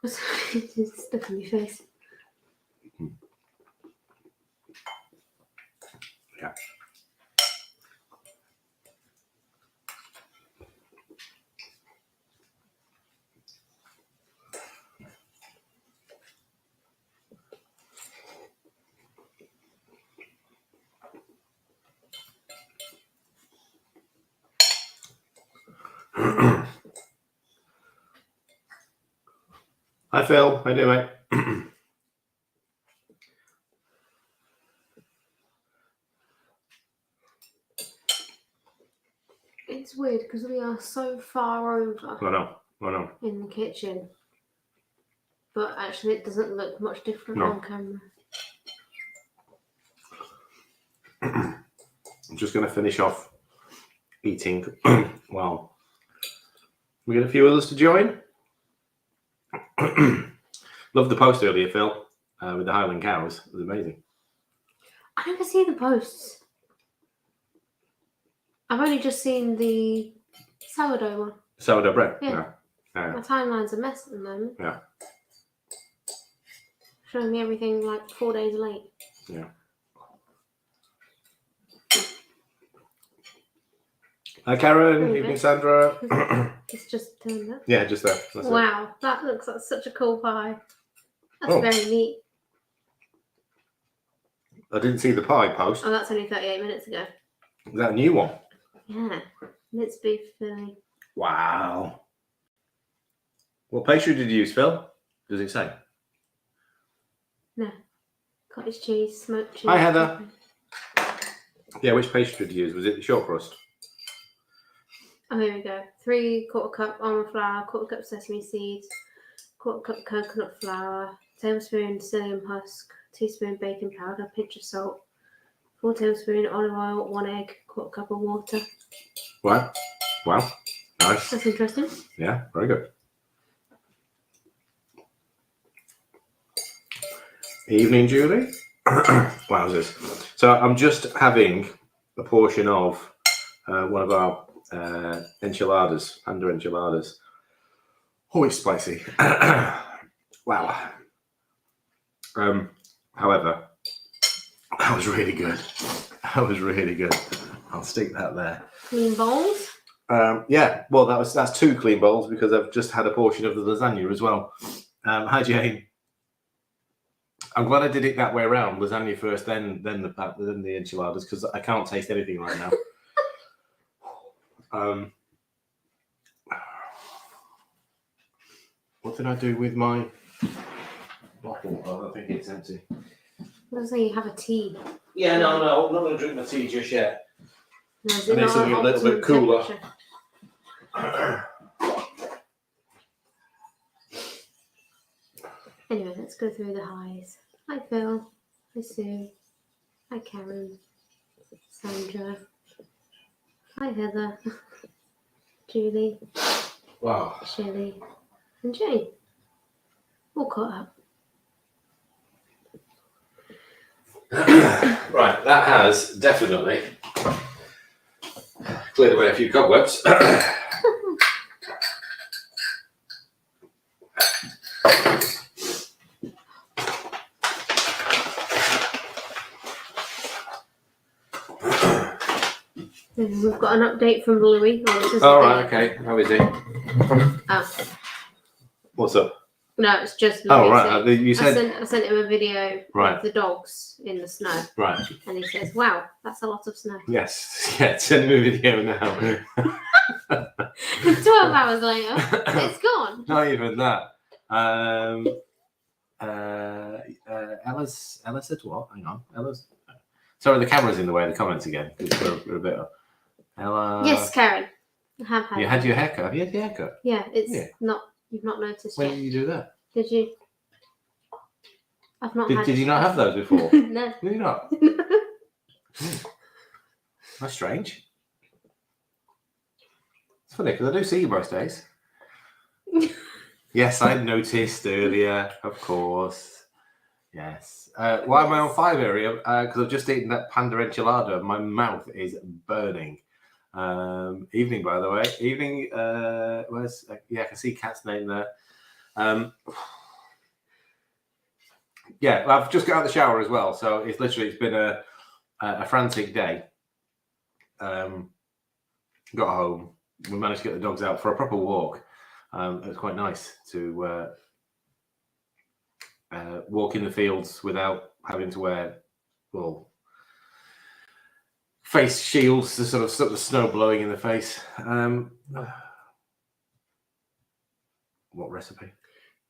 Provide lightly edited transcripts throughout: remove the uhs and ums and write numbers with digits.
It's stuck in your face. Yeah. Hi Phil, how you doing, mate? It's weird because we are so far over I know. in the kitchen, but actually it doesn't look much different No. on camera. I'm just going to finish off eating. Well, we get a few others to join. Love the post earlier, Phil, with the Highland cows. It was amazing. I never see the posts. I've only just seen the sourdough one. Sourdough bread. Yeah. Yeah. My timeline's a mess at the moment. Yeah. Showing me everything like 4 days late. Yeah. Hi Karen, There you evening go. Sandra. It's just turned up. Yeah, just there. That's it. Wow, that looks like such a cool pie. That's Oh. very neat. I didn't see the pie post. Oh, that's only 38 minutes ago. Is that a new one? Yeah, mince beef filling. Wow. What pastry did you use, Phil? Does it say? No, cottage cheese, smoked cheese. Hi, Heather. Yeah, which pastry did you use? Was it the short crust? Oh, here we go. 3/4 cup almond flour, 1/4 cup sesame seeds, 1/4 cup coconut flour, tablespoon psyllium husk, teaspoon baking powder, pinch of salt, 4 tablespoon olive oil, 1 egg, 1/4 cup of water. Wow. Nice. That's interesting. Yeah, very good. Evening, Julie. Wowzers. So I'm just having a portion of one of our enchiladas, under enchiladas. Oh, it's spicy. Wow. However, that was really good. I'll stick that there. Clean bowls. Yeah, well, that's 2 clean bowls because I've just had a portion of the lasagna as well. Hi, Jane. I'm glad I did it that way around. Lasagna first, then the enchiladas, because I can't taste anything right now. What did I do with my bottle? Oh, I think it's empty. Looks like you have a tea. Yeah, no, I'm not going to drink my tea just yet. No, is I it need not something a little bit optimum cooler. temperature? Anyway, let's go through the highs. Hi Phil. Hi Sue. Hi Karen. Sandra. Hi Heather. Julie. Wow. Shelley. And Jane. All caught up. Right, that has definitely cleared away a few cobwebs. We've got an update from Louis. All right, okay. How is he? Oh. What's up? No, it's just Louis. Oh, right. You said I sent him a video Right. of the dogs in the snow. Right. And he says, wow, that's a lot of snow. Yes. Yeah. Send me a video now. 12 hours later, it's gone. Not even that. Ella said what? Hang on. Ella's. Sorry, the camera's in the way of the comments again. We're a bit. Ella. Yes, Karen. I have had. You had your haircut. Have you had your haircut? Yeah, it's Yeah. not. You've not noticed When yet. did you do that? Did you? I've not. Did you not have those before? No. Did you not? That's strange. It's funny because I do see you most days. Yes, I noticed earlier, of course. Yes. Why am I on fire here? Because I've just eaten that panda enchilada. My mouth is burning. Evening, by the way. Evening. Where's? Yeah, I can see Kat's name there. Yeah, I've just got out of the shower as well, so it's been a frantic day. Got home, we managed to get the dogs out for a proper walk. It was quite nice to walk in the fields without having to wear face shields to sort of stop the snow blowing in the face. What recipe?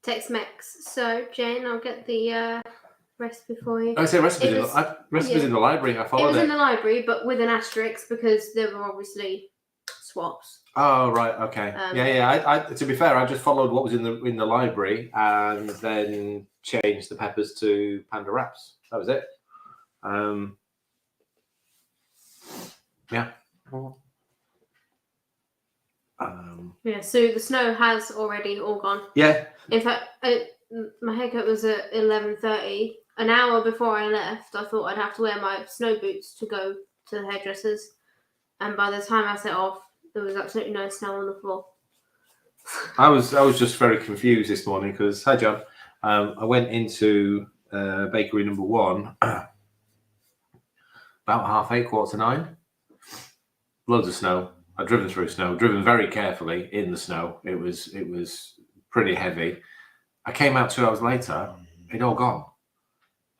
Tex-Mex. So Jane, I'll get the recipe for you. I say recipes. Yeah. In the library. I It followed was it. in the library, but with an asterisk because there were obviously swaps. Oh right, okay. Yeah. I to be fair, I just followed what was in the library and then changed the peppers to panda wraps. That was it. Yeah. Yeah, so the snow has already all gone. Yeah. In fact, my haircut was at 11:30. An hour before I left, I thought I'd have to wear my snow boots to go to the hairdressers. And by the time I set off, there was absolutely no snow on the floor. I was just very confused this morning because, hi John, I went into bakery number 1 about 8:30, 8:45. Loads of snow. I'd driven through snow, driven very carefully in the snow. It was pretty heavy. I came out 2 hours later, it'd all gone.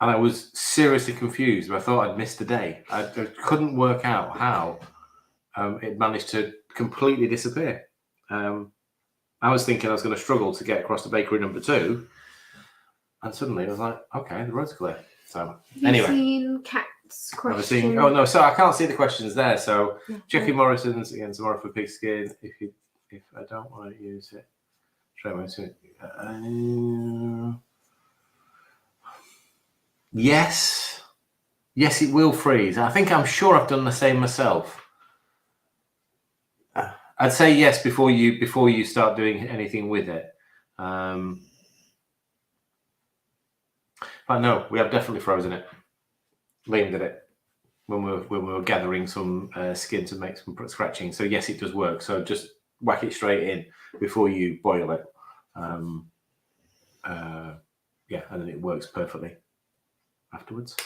And I was seriously confused. I thought I'd missed a day. I couldn't work out how it managed to completely disappear. I was thinking I was going to struggle to get across to bakery number 2. And suddenly I was like, okay, the road's clear. So anyway. Have you seen Cat's question? Oh no, so I can't see the questions there. So Jackie Morrison's again tomorrow for pigskin. If I don't want to use it, try to. Yes, it will freeze. I'm sure I've done the same myself. I'd say yes before you start doing anything with it. But no, we have definitely frozen it. Liam did it when we were gathering some skin to make some scratching. So yes, it does work. So just whack it straight in before you boil it. Yeah, and then it works perfectly afterwards.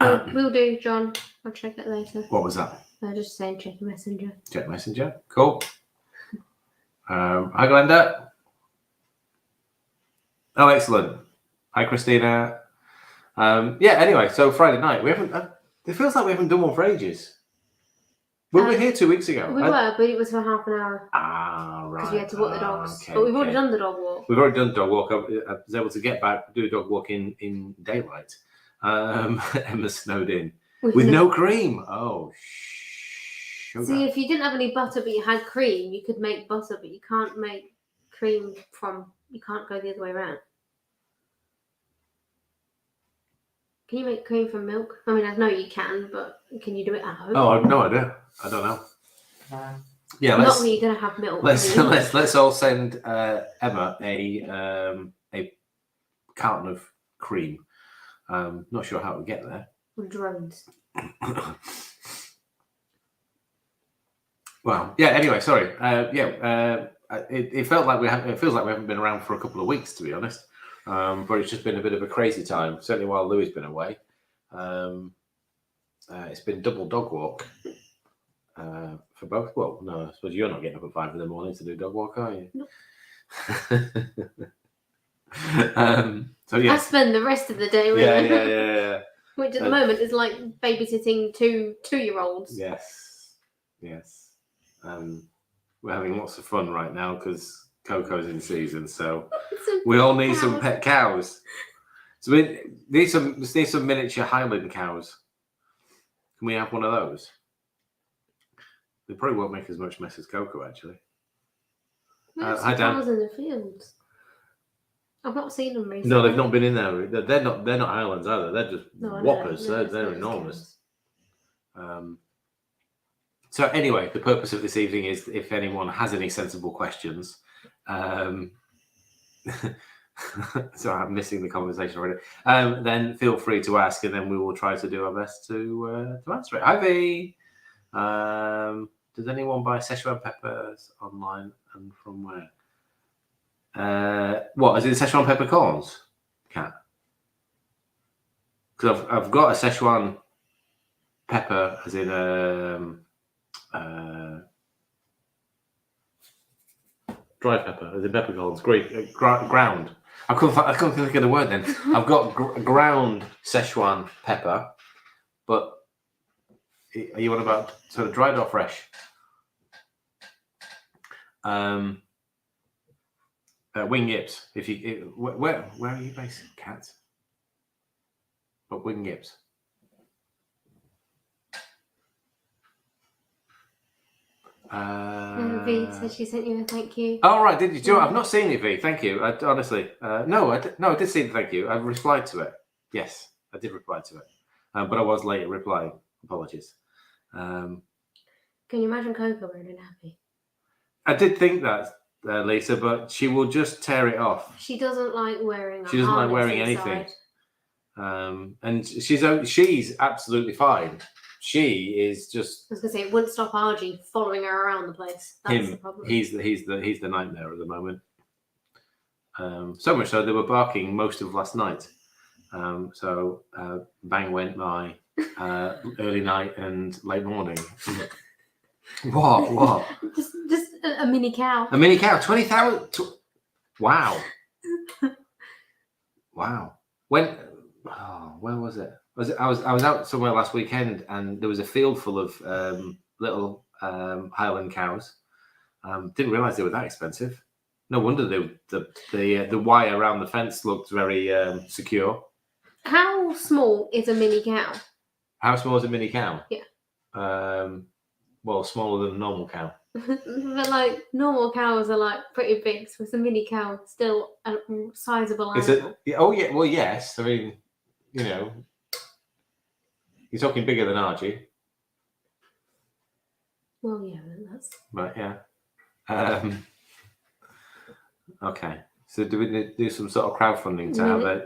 We'll do, John. I'll check it later. What was that? Just saying check Messenger. Check Messenger. Cool. Hi, Glenda. Oh, excellent. Hi, Christina. Yeah, anyway, so Friday night, we haven't, it feels like we haven't done one for ages. We were here 2 weeks ago. We were, but it was for half an hour. Ah, right. Because we had to walk the dogs. Okay, but we've already done the dog walk. We've already done the dog walk. I was able to get back, do a dog walk in daylight. Emma snowed in. With no cream. Oh, sugar. See, if you didn't have any butter, but you had cream, you could make butter, but you can't make cream you can't go the other way around. Can you make cream from milk? I mean, I know you can, but can you do it at home? Oh, I have no idea. I don't know. Yeah, not when you're gonna have milk. Let's all send Emma a carton of cream. Not sure how to get there. Drones. Well, yeah. Anyway, sorry. It feels like we haven't been around for a couple of weeks, to be honest. But it's just been a bit of a crazy time. Certainly while Louis has been away. It's been double dog walk for both. Well, no, I suppose you're not getting up at 5 a.m. to do dog walk, are you? No. So yeah. I spend the rest of the day with him. Yeah. Which at the moment is like babysitting two-year-olds. Yes. We're having lots of fun right now because Coco's in season, so we all need some pet cows. So we need some miniature Highland cows. Can we have one of those? They probably won't make as much mess as Coco, actually. There's hi, Dan. cows in the fields. I've not seen them recently. No, they've not been in there. They're not Highlands either. They're just whoppers. They're enormous. So anyway, the purpose of this evening is if anyone has any sensible questions. Sorry, I'm missing the conversation already. Then feel free to ask, and then we will try to do our best to answer it. Hi, V. Does anyone buy Szechuan peppers online, and from where? What is it? Szechuan peppercorns, Cat? Because I've got a Szechuan pepper, as in dry pepper, as in peppercorns, ground. I couldn't think of the word then. I've got ground Szechuan pepper, but are you on about sort of dried or fresh? Wing Yips. Where are you based, Cat? But Wing Yips. V said she sent you a thank you. Oh right, did you? Do you know what? I've not seen it, V. Thank you. Honestly, no, I did see the thank you. I replied to it. Yes, I did reply to it, but I was late at replying. Apologies. Can you imagine Coco wearing a nappy? I did think that, Lisa, but she will just tear it off. She doesn't like wearing. She doesn't like wearing anything. And she's absolutely fine. She is just. I was gonna say it wouldn't stop Argy following her around the place. That's the problem. He's the nightmare at the moment. So much so they were barking most of last night. So bang went my early night and late morning. What? Just a mini cow. A mini cow, 20,000. Wow. Wow. Where was it? I was out somewhere last weekend, and there was a field full of little Highland cows. Didn't realise they were that expensive. No wonder the wire around the fence looked very secure. How small is a mini cow? How small is a mini cow? Yeah. Well, smaller than a normal cow. But like normal cows are like pretty big, so it's a mini cow still a sizable animal. Well, yes. I mean, you know, you're talking bigger than Archie. Well, yeah, that's right. Yeah. Okay. So do we need to do some sort of crowdfunding to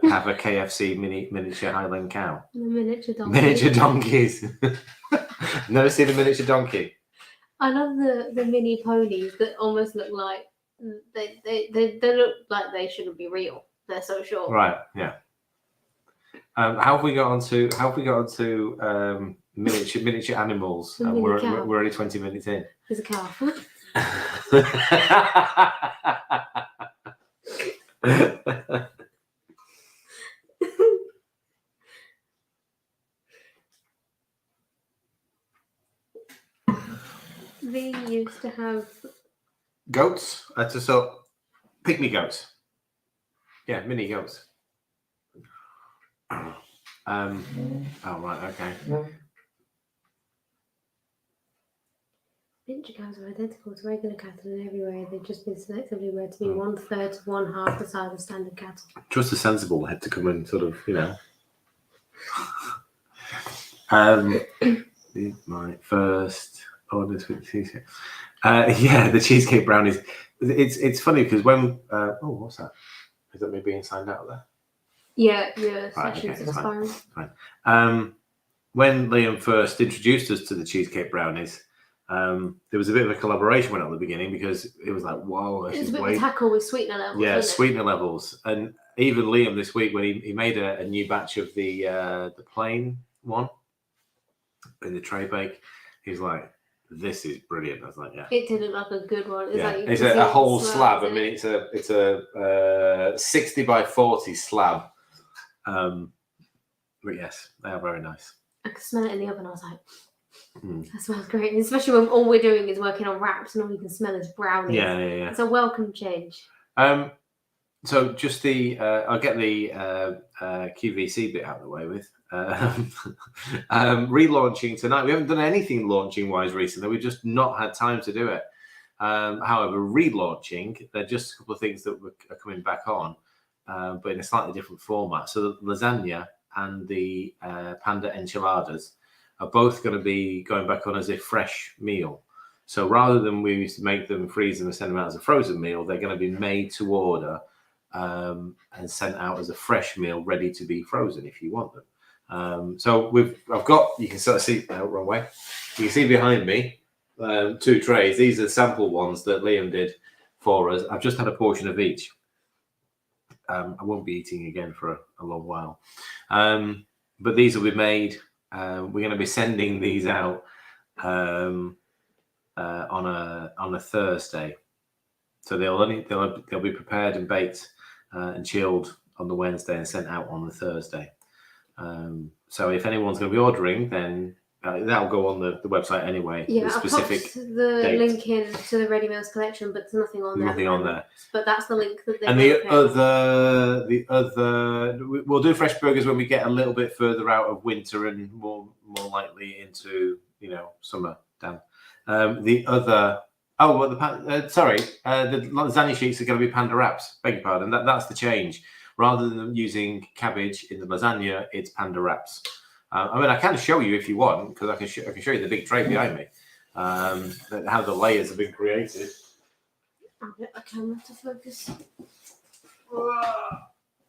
have a KFC miniature Highland cow? The miniature donkey. Miniature donkeys. Never seen a miniature donkey. I love the mini ponies that almost look like they look like they shouldn't be real. They're so short. Right. Yeah. How have we got onto miniature animals? We're already 20 minutes in. There's a calf. They used to have goats. Pygmy goats. Yeah, mini goats. Oh right, okay. Miniature cows are identical to regular cattle in every way. They've just been selectively bred to be 1/3 to 1/2 the size of standard cattle. Just a sensible head to come and sort of, my first order with cheesecake. The cheesecake brownies. It's funny because when what's that? Is that me being signed out there? Yeah, right, session's okay, expiring. Fine. When Liam first introduced us to the cheesecake brownies, there was a bit of a collaboration went on at the beginning because it was like, whoa, it was a bit of a tackle with sweetener levels. Yeah, sweetener levels, and even Liam this week when he made a new batch of the plain one in the tray bake, he's like, this is brilliant. I was like, yeah, it did look like a good one. It's a whole slab. I mean, it's a 60 by 40 slab. But yes, they are very nice. I could smell it in the oven. I was like, that smells great. And especially when all we're doing is working on wraps and all you can smell is brownies. Yeah. It's a welcome change. So just I'll get the QVC bit out of the way with. Relaunching tonight. We haven't done anything launching wise recently. We've just not had time to do it. However, relaunching, they're just a couple of things that are coming back on, but in a slightly different format. So the lasagna and the panda enchiladas are both going to be going back on as a fresh meal. So rather than we used to make them, freeze them, and send them out as a frozen meal, they're going to be made to order and sent out as a fresh meal, ready to be frozen if you want them. So I've got, you can sort of see, wrong way. You can see behind me 2 trays. These are sample ones that Liam did for us. I've just had a portion of each. I won't be eating again for a long while. But these will be made. We're going to be sending these out on a Thursday, so they'll be prepared and baked and chilled on the Wednesday and sent out on the Thursday. So if anyone's going to be ordering, then that'll go on the website anyway. Yeah, the specific I popped the date. link in to the Ready Meals collection, but there's nothing on there. Nothing on there. But that's the link that they. And the other, we'll do fresh burgers when we get a little bit further out of winter and more likely into summer. Dan, the other. Oh, well, the lasagna sheets are going to be panda wraps. Beg your pardon. That's the change. Rather than using cabbage in the lasagna, it's panda wraps. I mean, I can show you if you want, because I can show you the big tray behind me, how the layers have been created. I'll get the camera to focus.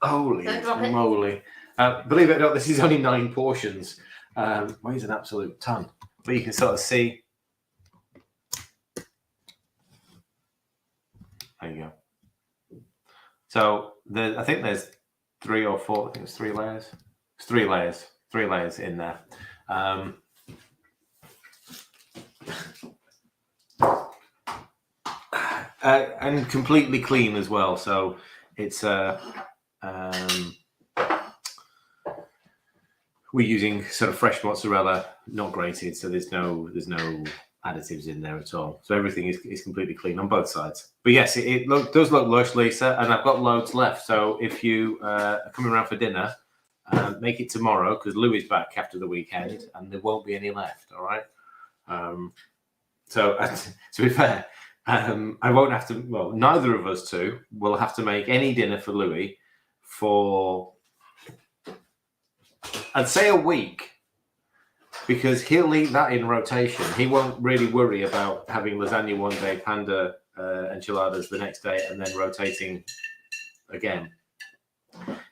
Holy Don't drop it. moly! Believe it or not, this is only 9 portions. Weighs an absolute ton, but you can sort of see. There you go. So I think there's 3 or 4. I think it's 3 layers. It's 3 layers. 3 layers in there. And completely clean as well. So it's we're using sort of fresh mozzarella, not grated. So there's no additives in there at all. So everything is completely clean on both sides. But yes, it does look lush, Lisa, and I've got loads left. So if you are coming around for dinner, make it tomorrow, because Louis is back after the weekend and there won't be any left. All right. So to be fair, I won't have to. Well, neither of us two will have to make any dinner for Louis for, I'd say, a week, because he'll eat that in rotation. He won't really worry about having lasagna one day, panda enchiladas the next day, and then rotating again.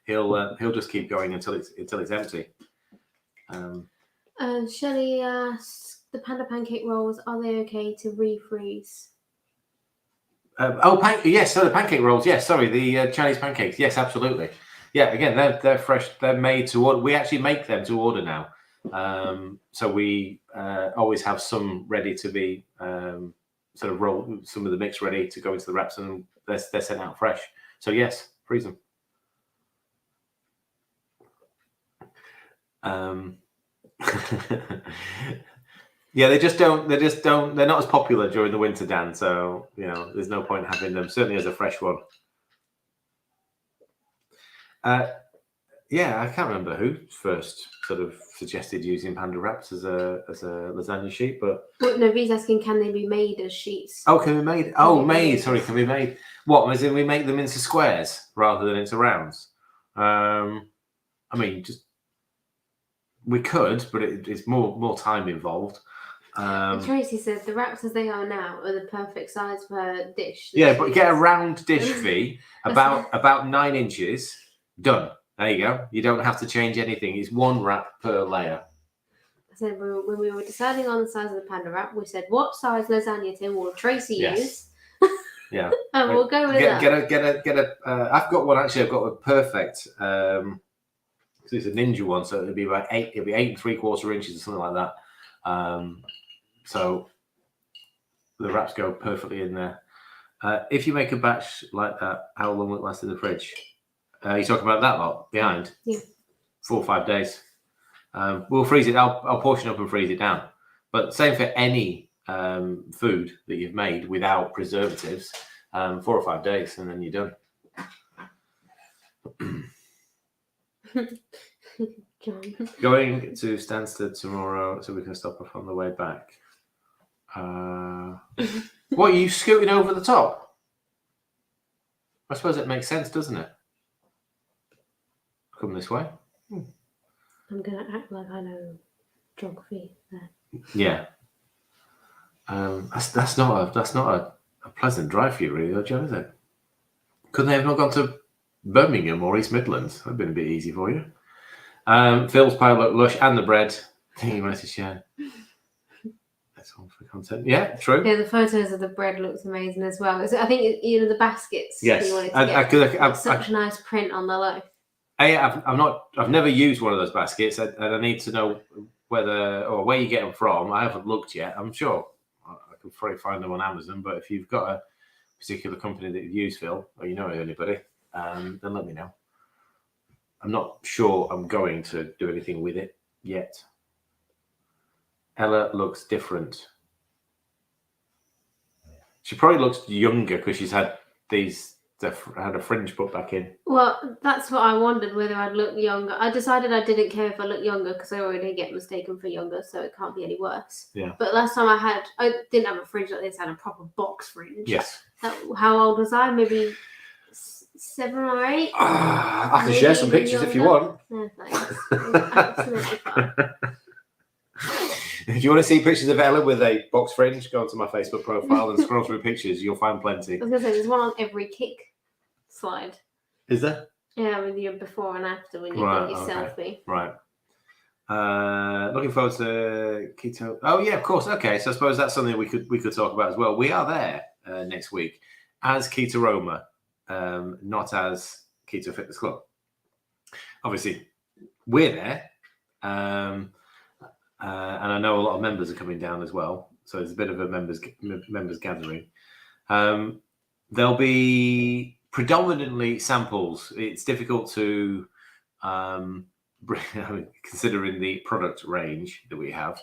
He'll just keep going until it's empty. Shelley asks, the panda pancake rolls, are they okay to refreeze? Yes, so the pancake rolls. Yes, sorry, the Chinese pancakes. Yes, absolutely. Yeah, again, they're fresh. They're made to order. We actually make them to order now. So we always have some ready to be sort of roll, some of the mix ready to go into the wraps, and they're sent out fresh. So yes, freeze them. Yeah, they just don't. They're not as popular during the winter, Dan. So there's no point having them. Certainly as a fresh one. Yeah, I can't remember who first sort of suggested using panda wraps as a lasagna sheet, but No, V's asking, can they be made as sheets? Oh, can be made? Oh, made. Sorry, can be made. What? As in we make them into squares rather than into rounds? I mean, just we could, but it's more time involved. Tracy said the wraps as they are now are the perfect size per dish. Yeah, but get a round dish, V, about 9 inches. Done. There you go. You don't have to change anything. It's 1 wrap per layer. I said when we were deciding on the size of the panda wrap, we said, what size lasagna tin will Tracy use? Yeah. And we'll go with that. Get a. I've got one actually. I've got a perfect. It's a ninja one, so it'll be about 8. It'll be 8 3/4 inches or something like that. So the wraps go perfectly in there. If you make a batch like that, how long will it last in the fridge? You're talking about that lot behind? Yeah. 4 or 5 days. We'll freeze it. I'll portion up and freeze it down. But same for any food that you've made without preservatives. 4 or 5 days, and then you're done. John. Going to Stansted tomorrow, so we can stop off on the way back. What, are you scooting over the top? I suppose it makes sense, doesn't it? Come this way. I'm going to act like I know geography there. Yeah. That's not a pleasant drive for you, really, John, is it? Couldn't they have not gone to Birmingham or East Midlands? That'd been a bit easy for you. Phil's pile looked lush, and the bread. Thank you, Mrs. Shan. That's all for content. Yeah, true. Yeah, the photos of the bread looks amazing as well. I think the baskets. Yes, you wanted to get, I've such a nice print on the loaf. I've never used one of those baskets, and I need to know whether or where you get them from. I haven't looked yet. I'm sure I can probably find them on Amazon. But if you've got a particular company that you use, Phil, or you know anybody, then let me know. I'm not sure I'm going to do anything with it yet. Ella looks different. She probably looks younger because she's had had a fringe put back in. Well, that's what I wondered, whether I'd look younger. I decided I didn't care if I looked younger because I already get mistaken for younger, so it can't be any worse. Yeah. But last time I didn't have a fringe like this. I had a proper box fringe. Yes. How old was I? Maybe 7 or 8. I can share some pictures if you want. No, thanks. Absolutely fine. If you want to see pictures of Ella with a box fringe, go onto my Facebook profile and scroll through pictures. You'll find plenty. I was going to say, there's one on every kick slide. Is there? Yeah, with your before and after when you Right, get your okay. selfie. Right. Looking forward to Keto. Oh yeah, of course. Okay, so I suppose that's something we could talk about as well. We are there next week as Keto Roma, not as Keto Fitness Club. Obviously, we're there, and I know a lot of members are coming down as well. So it's a bit of a members gathering. There'll be predominantly samples. It's difficult to considering the product range that we have.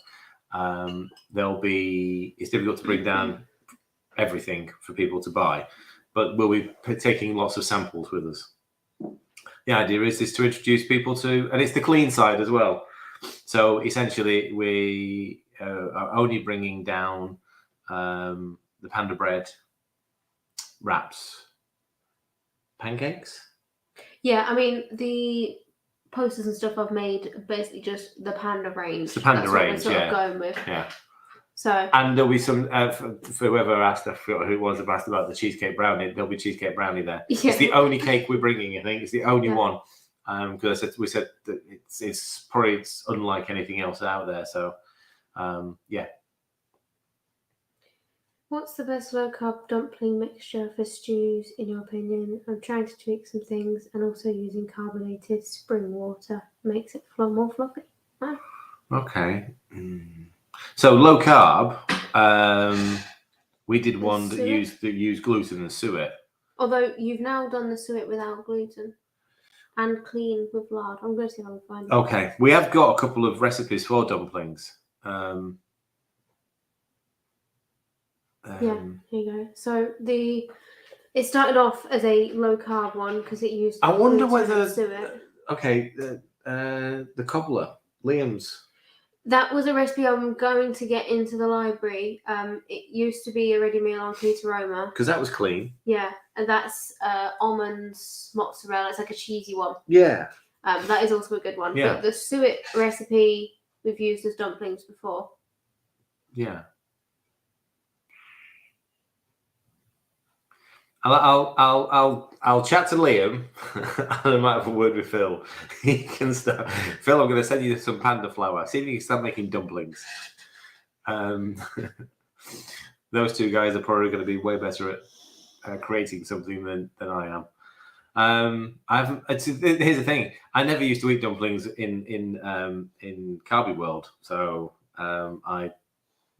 It's difficult to bring down everything for people to buy, but we'll be taking lots of samples with us. The idea is to introduce people to, and it's the clean side as well. So essentially, we are only bringing down the panda bread, wraps, pancakes. Yeah, I mean the posters and stuff I've made are basically just the panda range. It's the panda That's range, what we're yeah. going with. Yeah. So And there'll be some for whoever asked, I forgot who it was, asked about the cheesecake brownie. There'll be cheesecake brownie there. yeah. It's the only cake we're bringing. I think it's the only Yeah. one. Because we said that it's probably unlike anything else out there. So yeah. What's the best low carb dumpling mixture for stews, in your opinion? I'm trying to tweak some things, and also using carbonated spring water makes it more fluffy. Okay. So low carb. We did one that used gluten and suet. Although you've now done the suet without gluten and clean with lard. I'm going to see if I can find it. Okay, we have got a couple of recipes for dumplings. Yeah, here you go. So it started off as a low carb one because it used. I wonder gluten whether. and suet. Okay, the cobbler, Liam's. That was a recipe I'm going to get into the library. It used to be a ready meal on Keto Roma. Because that was clean. Yeah, and that's almonds mozzarella. It's like a cheesy one. Yeah. That is also a good one. Yeah. But the suet recipe we've used as dumplings before. Yeah. I'll chat to Liam and I might have a word with Phil. He can start. Phil, I'm going to send you some panda flour. See if you can start making dumplings. Those two guys are probably going to be way better at creating something than I am. Here's the thing. I never used to eat dumplings in Carby World, so I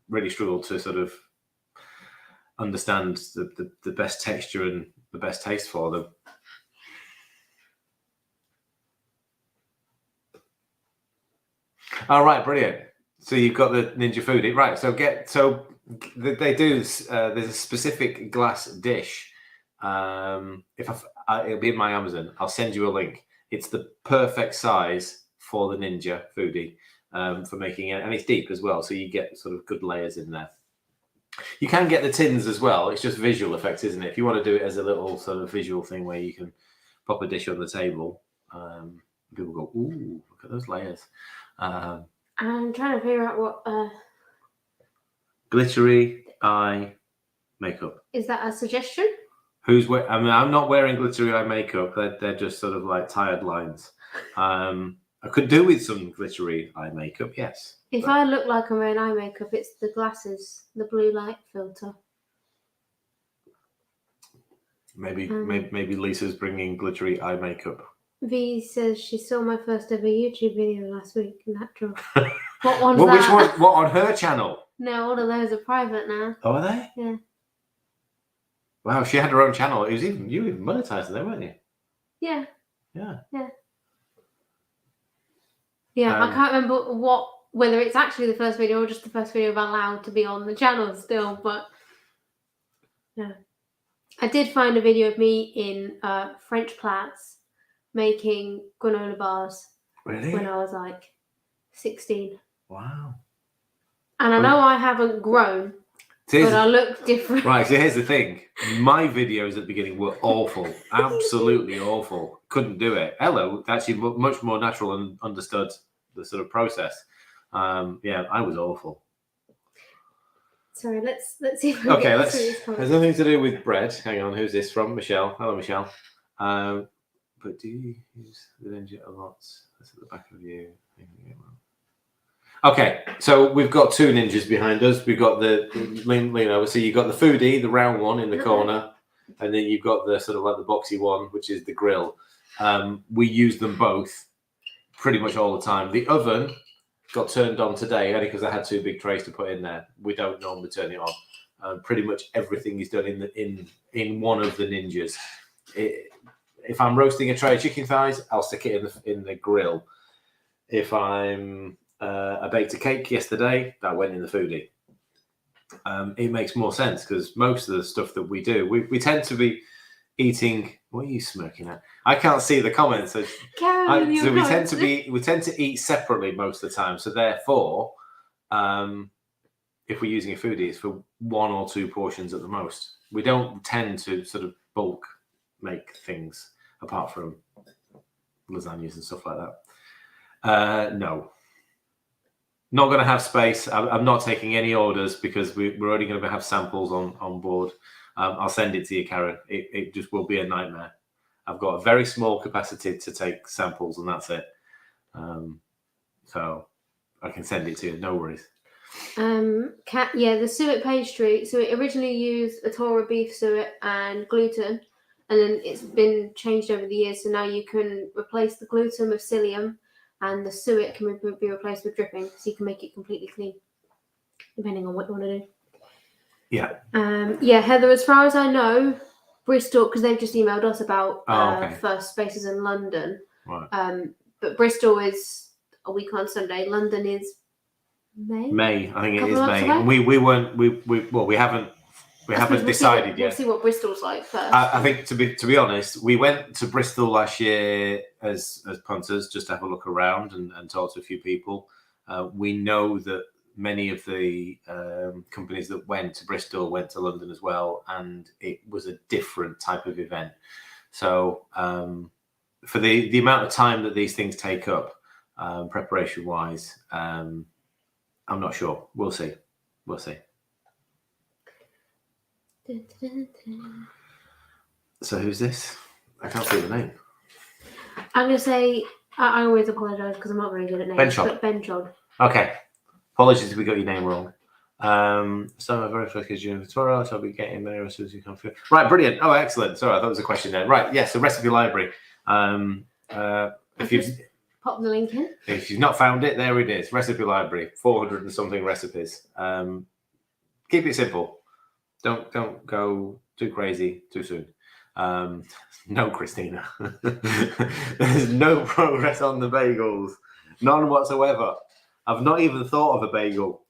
really struggled to sort of understand the best texture and the best taste for them. All right, brilliant. So you've got the Ninja Foodie, right? So they do. There's a specific glass dish. It'll be in my Amazon. I'll send you a link. It's the perfect size for the Ninja Foodie for making it, and it's deep as well, so you get sort of good layers in there. You can get the tins as well. It's just visual effects, isn't it? If you want to do it as a little sort of visual thing where you can pop a dish on the table, people go, "Ooh, look at those layers." I'm trying to figure out what glittery eye makeup. Is that a suggestion? I'm not wearing glittery eye makeup. They're just sort of like tired lines. I could do with some glittery eye makeup, yes. If I look like I'm wearing eye makeup, it's the glasses, the blue light filter. Maybe Lisa's bringing glittery eye makeup. V says she saw my first ever YouTube video last week. Natural. What one's Well, that? which one? What, on her channel? No, all of those are private now. Oh, are they? Yeah. Wow, she had her own channel. It was you even monetized them, weren't you? Yeah. Yeah. Yeah, I can't remember whether it's actually the first video or just the first video I've allowed to be on the channel still, but yeah. I did find a video of me in French Plats making granola bars Really? when I was like 16. Wow. And I know I haven't grown, but I look different. Right, so here's the thing. My videos at the beginning were awful. Absolutely awful. Couldn't do it. Hello, actually much more natural and understood the sort of process. Yeah, I was awful. Sorry, let's see if we Okay, get let's. through this comment. Has nothing to do with bread. Hang on, who's this from? Michelle. Hello, Michelle. But do you use the Ninja a lot? That's at the back of you. Okay, so we've got two ninjas behind us. We've got the lean over. So you've got the foodie, the round one in the corner, and then you've got the sort of like the boxy one, which is the grill. We use them both pretty much all the time. The oven got turned on today only because I had two big trays to put in there. We don't normally turn it on. Pretty much everything is done in one of the ninjas. If I'm roasting a tray of chicken thighs, I'll stick it in the grill. If I baked a cake yesterday, that went in the foodie. It makes more sense because most of the stuff that we do, we tend to be eating. What are you smirking at? I can't see the comments. So we tend to eat separately most of the time. So therefore, if we're using a foodie, it's for one or two portions at the most. We don't tend to sort of bulk make things apart from lasagnas and stuff like that. No. Not going to have space. I'm not taking any orders because we're only going to have samples on board. I'll send it to you, Karen. It just will be a nightmare. I've got a very small capacity to take samples, and that's it. So I can send it to you. No worries. The suet pastry. So it originally used Atora beef suet and gluten, and then it's been changed over the years. So now you can replace the gluten with psyllium, and the suet can be replaced with dripping, so you can make it completely clean, depending on what you want to do. Yeah. Heather, as far as I know, Bristol, because they've just emailed us about okay. first spaces in London. Right. But Bristol is a week on Sunday. London is May. I think it is May. We haven't decided yet. We'll see what Bristol's like first. I think to be honest, we went to Bristol last year as punters just to have a look around and talk to a few people. We know that many of the companies that went to Bristol went to London as well, and it was a different type of event. So for the amount of time that these things take up, preparation wise, I'm not sure. We'll see. So who's this? I can't see the name. I'm going to say, I always apologise because I'm not very good at names. Benchod. Okay. Apologies if we got your name wrong. So my very first June tomorrow, so I'll be getting there as soon as you come through. Right, brilliant. Oh, excellent. Sorry, I thought it was a question there. Right, yes, the recipe library. If you've pop the link in. If you've not found it, there it is. Recipe library, 400 and something recipes. Keep it simple. Don't go too crazy too soon. No, Christina. There's no progress on the bagels. None whatsoever. I've not even thought of a bagel.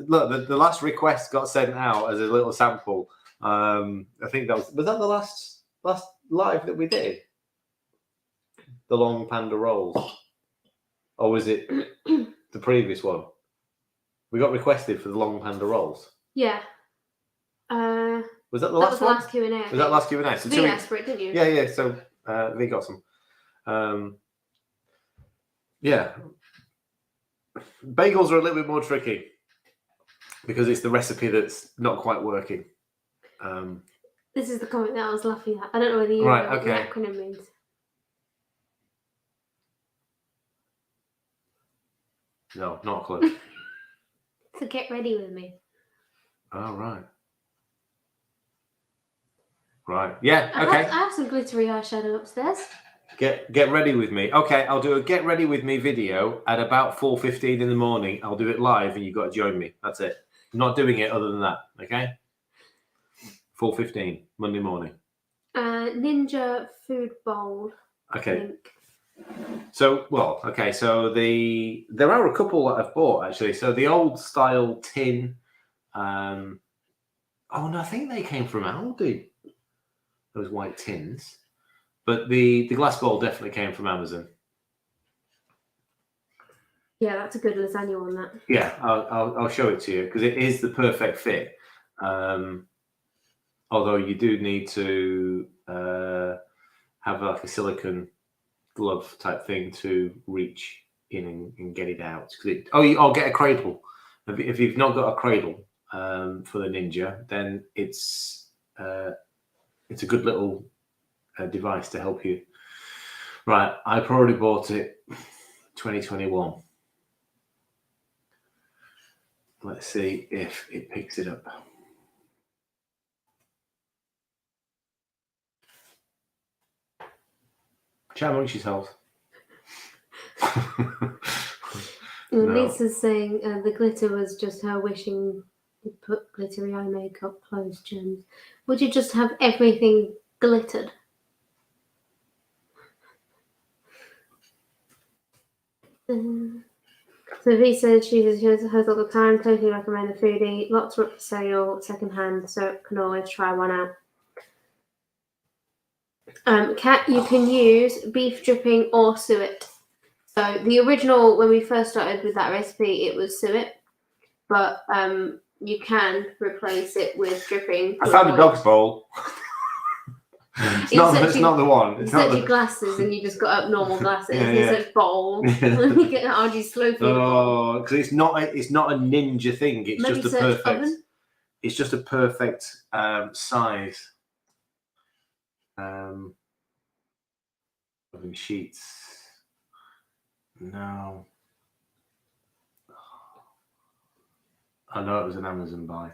Look, the last request got sent out as a little sample. I think that was that the last live that we did? The long panda rolls. Or was it the previous one? We got requested for the long panda rolls. Yeah. Was that the last one? Last Q&A. Was that last Q&A? So V asked for it, didn't you? Yeah. So V got some. Yeah. Bagels are a little bit more tricky because it's the recipe that's not quite working. This is the comment that I was laughing at. I don't know whether you know what the acronym means. No, not a clue. So get ready with me. Oh, right. Right. Yeah. Okay. I have some glittery eyeshadow upstairs. Get ready with me. Okay, I'll do a get ready with me video at about 4:15 in the morning. I'll do it live, and you've got to join me. That's it. I'm not doing it other than that. Okay. 4:15 Monday morning. Ninja food bowl. Okay. Link. So there are a couple that I've bought actually. So the old style tin. Oh no, I think they came from Aldi. Those white tins. But the glass bowl definitely came from Amazon. Yeah, that's a good lasagna one. That. Yeah, I'll show it to you because it is the perfect fit. Although you do need to have like a silicone glove type thing to reach in and get it out. I'll get a cradle. If you've not got a cradle for the Ninja, then it's a good little device to help you. Right, I probably bought it 2021. Let's see if it picks it up. Chat amongst yourselves. And No. Lisa's saying the glitter was just her wishing you put glittery eye makeup, clothes, gems. Would you just have everything glittered? So V says she uses hers all the time. Totally recommend the Foodie. Lots are up for sale, second hand, so can always try one out. Kat, you can use beef dripping or suet. So the original, when we first started with that recipe, it was suet, but you can replace it with dripping. I found a dog's bowl. It's not the one. It's not your glasses, and you just got up normal glasses. Yeah, It's a bowl. Let me get an RG slow food bowl. Oh, because it's not a ninja thing. It's Maybe just a search perfect. oven? It's just a perfect size. Oven sheets. No. I know it was an Amazon buy.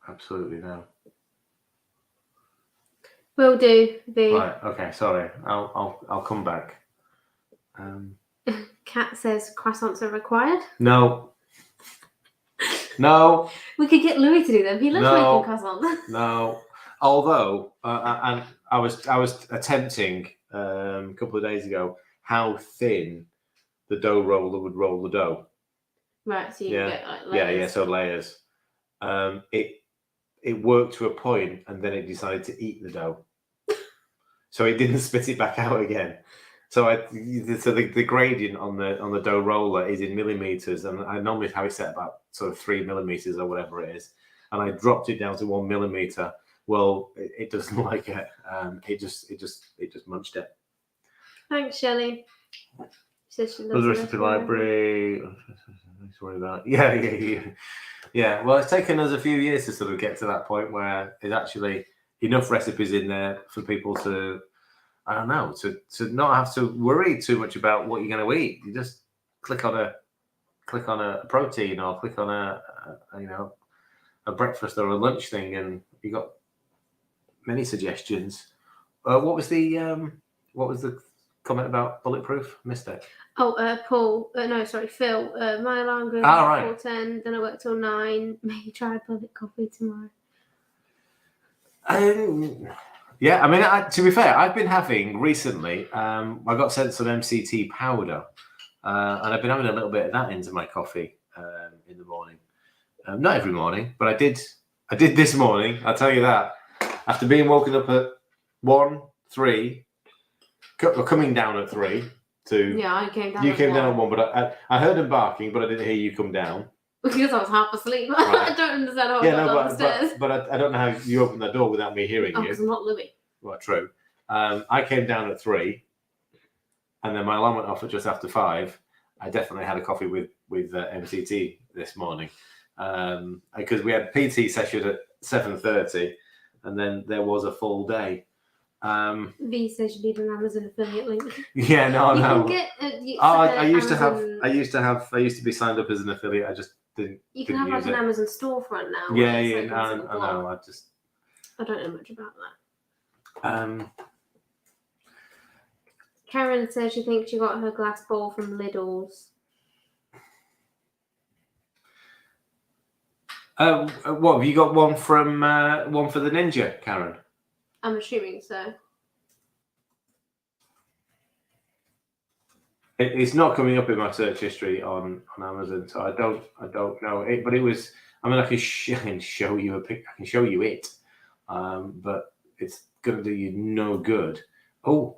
Absolutely no. Will do. V. Right. Okay. Sorry. I'll come back. Kat says croissants are required. No. No. We could get Louis to do them. He loves No. making croissants. No. Although, and I was attempting a couple of days ago how thin the dough roller would roll the dough. Right. So you Yeah. get like layers. Yeah. So layers. It worked to a point, and then it decided to eat the dough. So it didn't spit it back out again. So the gradient on the dough roller is in millimeters, and I normally have it set about sort of 3 millimeters or whatever it is. And I dropped it down to 1 millimeter. Well, it doesn't like it. It just munched it. Thanks, Shelley. She says she loves The recipe library. Sorry about. Yeah. Well, it's taken us a few years to sort of get to that point where there's actually enough recipes in there for people to, I don't know, to not have to worry too much about what you're going to eat. You just click on a protein or click on a breakfast or a lunch thing, and you got many suggestions. What was the comment about bulletproof? Missed it. Oh, Phil. My alarm goes Right. 4:10. Then I work till 9. Maybe try bullet coffee tomorrow. Yeah, I mean, to be fair, I've been having recently. I got sent some MCT powder, and I've been having a little bit of that into my coffee in the morning. Not every morning, but I did this morning. I'll tell you that. After being woken up at 1, 3, coming down at 3. Yeah, I came down. You came down at 1, but I heard them barking, but I didn't hear you come down. Because I was half asleep. Right. I don't understand how I got down the stairs. But I don't know how you opened that door without me hearing you. Because I'm not Louis. Well, true. I came down at 3, and then my alarm went off at just after 5. I definitely had a coffee with MCT this morning because we had PT session at 7:30, and then there was a full day. V says you need an Amazon affiliate link. Yeah, no. Can get, I used to be signed up as an affiliate. You can have like an Amazon storefront now. Yeah, where it's, yeah, like, one single I block. know. I don't know much about that. I Karen says she thinks she got her glass bowl from Lidl's. what have you got? One from one for the Ninja, Karen? I'm assuming so. It's not coming up in my search history on Amazon, so I don't know it. But it was. I mean, I can show you a pic. I can show you it, but it's going to do you no good. Oh,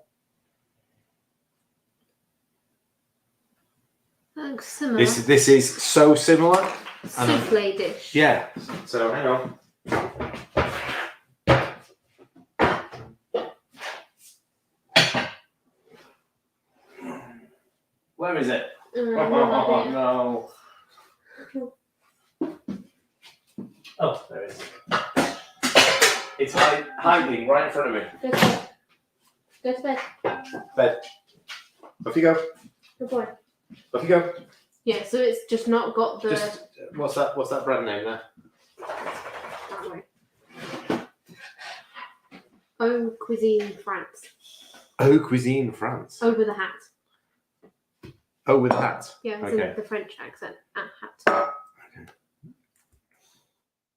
Looks similar. this is so similar. Souffle dish. Yeah. So hang on. Where is it? Oh, no. Oh, there it is. It's hiding right in front of me. Go to bed. Go to bed. Bed. Off you go. Good boy. Off you go. Yeah, so it's just not got the. Just what's that brand name there? That way. Oh, Cuisine France. Oh, Cuisine France. Over the hat. Oh, with that. Yeah, it's Okay. in the French accent. Hat. Okay.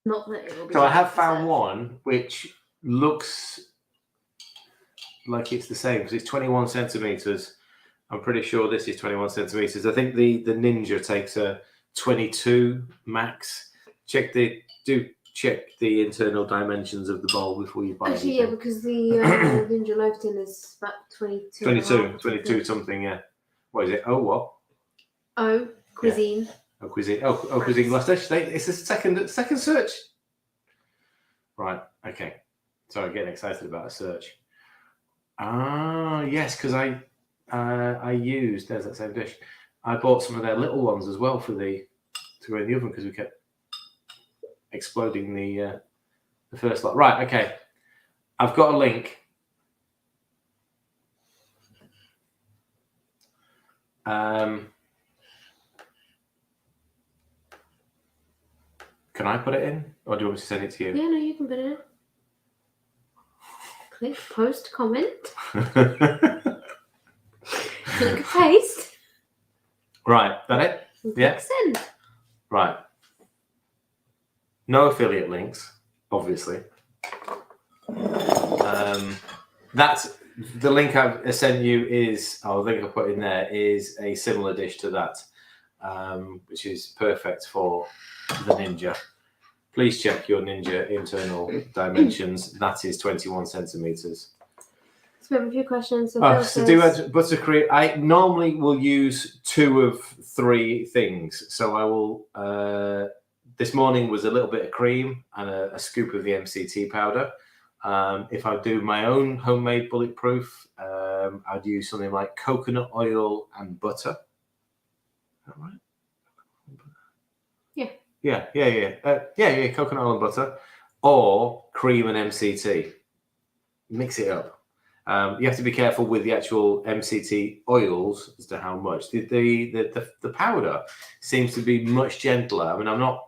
Not that it will be. So I have 100%. found one which looks like it's the same because it's 21 centimeters. I'm pretty sure this is 21 centimeters. I think the Ninja takes a 22 max. Check the internal dimensions of the bowl before you buy Actually, yeah, anything. because the Ninja Loaf Tin is about 22. 22 something, yeah. What is it? Oh, what? Oh, Cuisine. Oh, Cuisine. Oh, Cuisine glass dish. It's a second search. Right. Okay. Sorry, getting excited about a search. Ah, yes, because I used, there's that same dish. I bought some of their little ones as well to go in the oven because we kept exploding the first lot. Right. Okay. I've got a link. Can I put it in, or do you want me to send it to you? Yeah, no, you can put it in. Click post comment. Click paste. Right, that it? And Yeah. click send. Right. No affiliate links, obviously. That's the link I've sent you is, or the link I put in there is a similar dish to that, which is perfect for the Ninja. Please check your Ninja internal dimensions. That is 21 centimeters. So we have a few questions. So buttercream. I normally will use 2 of 3 things. So I will. This morning was a little bit of cream and a scoop of the MCT powder. If I do my own homemade bulletproof, I'd use something like coconut oil and butter. Is that right? Yeah. Yeah. Coconut oil and butter, or cream and MCT. Mix it up. You have to be careful with the actual MCT oils as to how much. The powder seems to be much gentler. I mean, I'm not.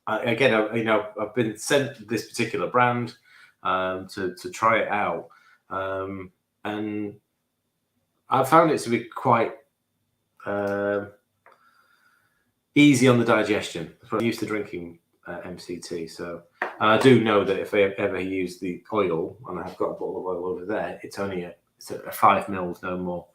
I've been sent this particular brand to try it out, and I found it to be quite easy on the digestion. I'm used to drinking MCT, so I do know that if I ever use the oil, and I've got a bottle of oil over there, it's only a 5 mils, no more.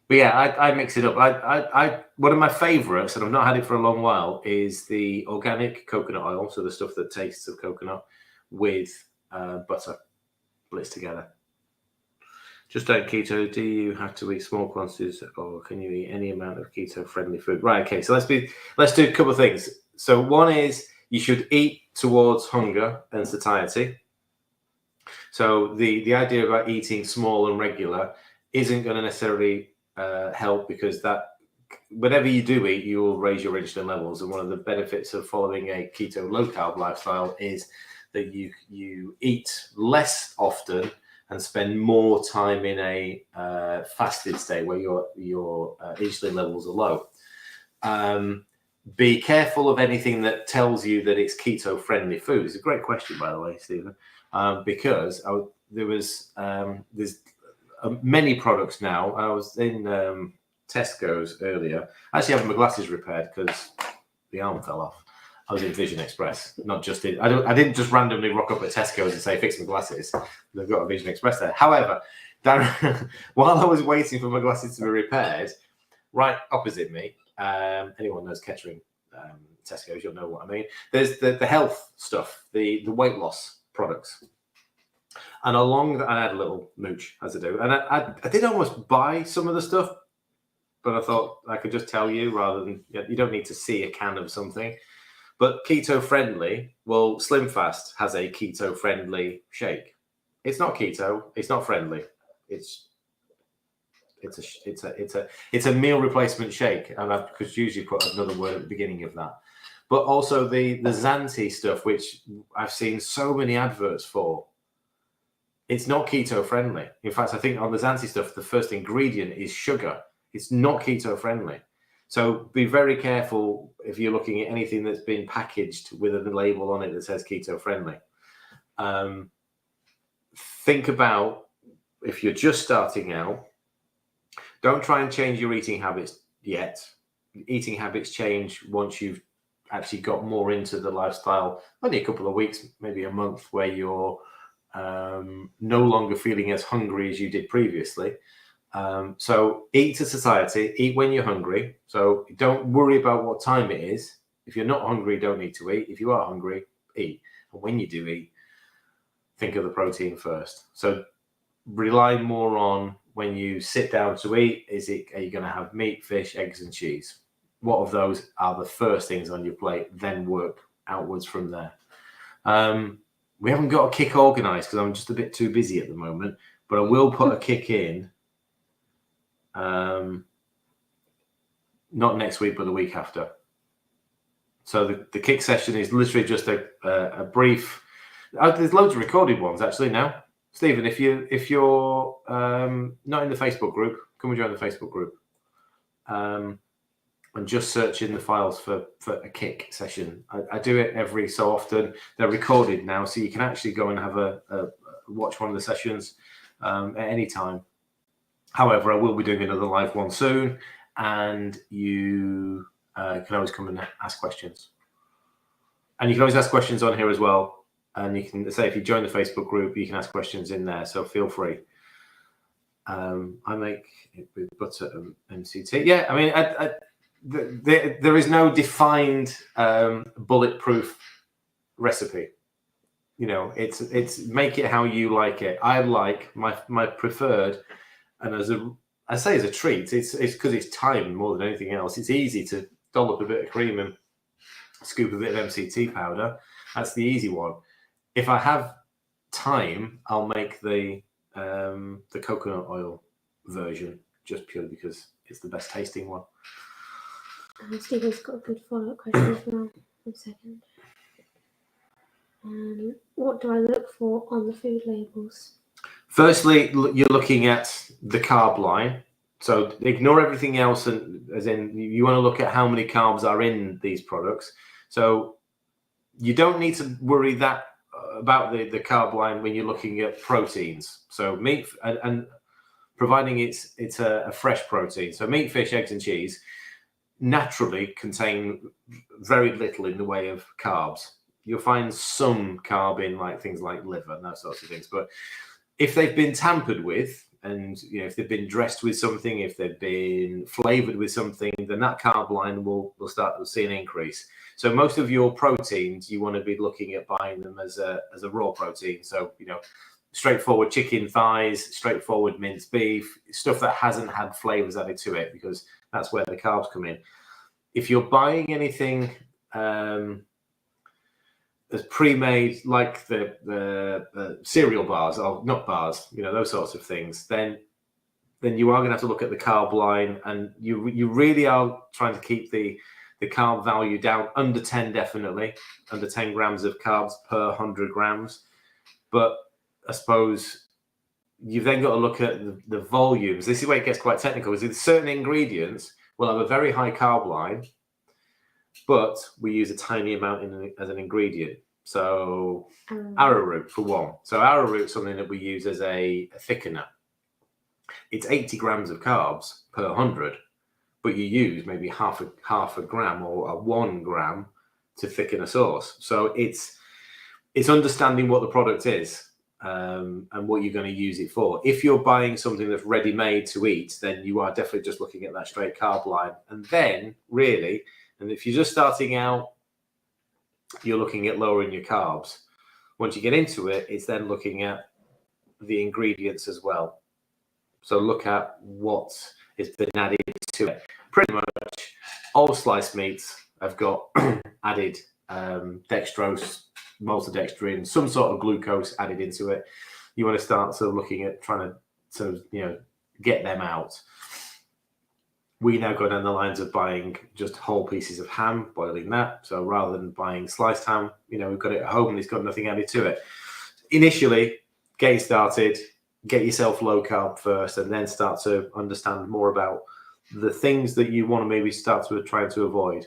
But yeah, I mix it up. I one of my favourites, and I've not had it for a long while, is the organic coconut oil, so the stuff that tastes of coconut, with butter blitzed together. Just on keto, do you have to eat small quantities, or can you eat any amount of keto-friendly food? Right. Okay. So let's do a couple of things. So one is you should eat towards hunger and satiety. So the idea about eating small and regular isn't going to necessarily help, because that whatever you do eat, you will raise your insulin levels. And one of the benefits of following a keto low-carb lifestyle is that you eat less often and spend more time in a fasted state where your insulin levels are low. Be careful of anything that tells you that it's keto-friendly food. It's a great question, by the way, Stephen, because there's many products now. I was in Tesco's earlier. I actually having my glasses repaired because the arm fell off. I was in Vision Express, not just in. I didn't just randomly rock up at Tesco's and say fix my glasses. They've got a Vision Express there. However, while I was waiting for my glasses to be repaired, right opposite me, anyone knows Kettering, Tesco's, you'll know what I mean. There's the health stuff, the weight loss products. And I had a little mooch, as I do. And I did almost buy some of the stuff, but I thought I could just tell you rather than, you don't need to see a can of something. But keto-friendly, well, Slim Fast has a keto-friendly shake. It's not keto, it's not friendly. It's a meal replacement shake, and I could usually put another word at the beginning of that. But also the Zanti stuff, which I've seen so many adverts for, it's not keto friendly. In fact, I think on the Zanti stuff, the first ingredient is sugar. It's not keto friendly. So be very careful if you're looking at anything that's been packaged with a label on it that says keto friendly. Think about if you're just starting out. Don't try and change your eating habits yet. Eating habits change once you've actually got more into the lifestyle, only a couple of weeks, maybe a month, where you're no longer feeling as hungry as you did previously. So eat to satiety, eat when you're hungry. So don't worry about what time it is. If you're not hungry, don't need to eat. If you are hungry, eat. And when you do eat, think of the protein first. So rely more on when you sit down to eat, are you going to have meat, fish, eggs, and cheese? What of those are the first things on your plate? Then work outwards from there. We haven't got a kick organised because I'm just a bit too busy at the moment, but I will put a kick in. Not next week, but the week after. So the kick session is literally just a brief. There's loads of recorded ones actually now. Stephen, if you're not in the Facebook group, come and join the Facebook group, and just search in the files for a kick session. I do it every so often. They're recorded now, so you can actually go and have a watch one of the sessions at any time. However, I will be doing another live one soon, and you can always come and ask questions. And you can always ask questions on here as well. And you can say, if you join the Facebook group, you can ask questions in there. So feel free. I make it with butter and MCT. Yeah, I mean, there is no defined bulletproof recipe. You know, it's make it how you like it. I like my preferred, and as a treat, it's because it's time more than anything else. It's easy to dollop a bit of cream and scoop a bit of MCT powder. That's the easy one. If I have time, I'll make the coconut oil version just purely because it's the best tasting one. Stephen's got a good follow-up question as well. 1 second. What do I look for on the food labels? Firstly, you're looking at the carb line. So ignore everything else, and as in you want to look at how many carbs are in these products. So you don't need to worry that about the carb line when you're looking at proteins. So meat and providing it's a fresh protein. So meat, fish, eggs, and cheese naturally contain very little in the way of carbs. You'll find some carb in like things like liver and those sorts of things. But if they've been tampered with, and if they've been dressed with something, if they've been flavored with something, then that carb line will start to see an increase. So most of your proteins, you want to be looking at buying them as a raw protein. So, straightforward chicken thighs, straightforward minced beef, stuff that hasn't had flavors added to it, because that's where the carbs come in. If you're buying anything as pre-made, like the cereal bars or nut bars, those sorts of things, then you are going to have to look at the carb line, and you really are trying to keep the carb value down under 10, definitely under 10 grams of carbs per 100 grams. But I suppose you've then got to look at the volumes. This is where it gets quite technical. Is certain ingredients we'll have a very high carb line, but we use a tiny amount as an ingredient. So arrowroot for one. So arrowroot is something that we use as a thickener. It's 80 grams of carbs per 100, but you use maybe half a gram or a 1 gram to thicken a sauce. So it's understanding what the product is and what you're going to use it for. If you're buying something that's ready-made to eat, then you are definitely just looking at that straight carb line. And then really, and if you're just starting out, you're looking at lowering your carbs. Once you get into it, it's then looking at the ingredients as well. So look at what has been added to it. Pretty much all sliced meats have got added dextrose, maltodextrin, some sort of glucose added into it. You want to start sort of looking at trying to get them out. We now go down the lines of buying just whole pieces of ham, boiling that. So rather than buying sliced ham, we've got it at home and it's got nothing added to it. Initially, getting started, get yourself low carb first, and then start to understand more about the things that you want to maybe start to try to avoid.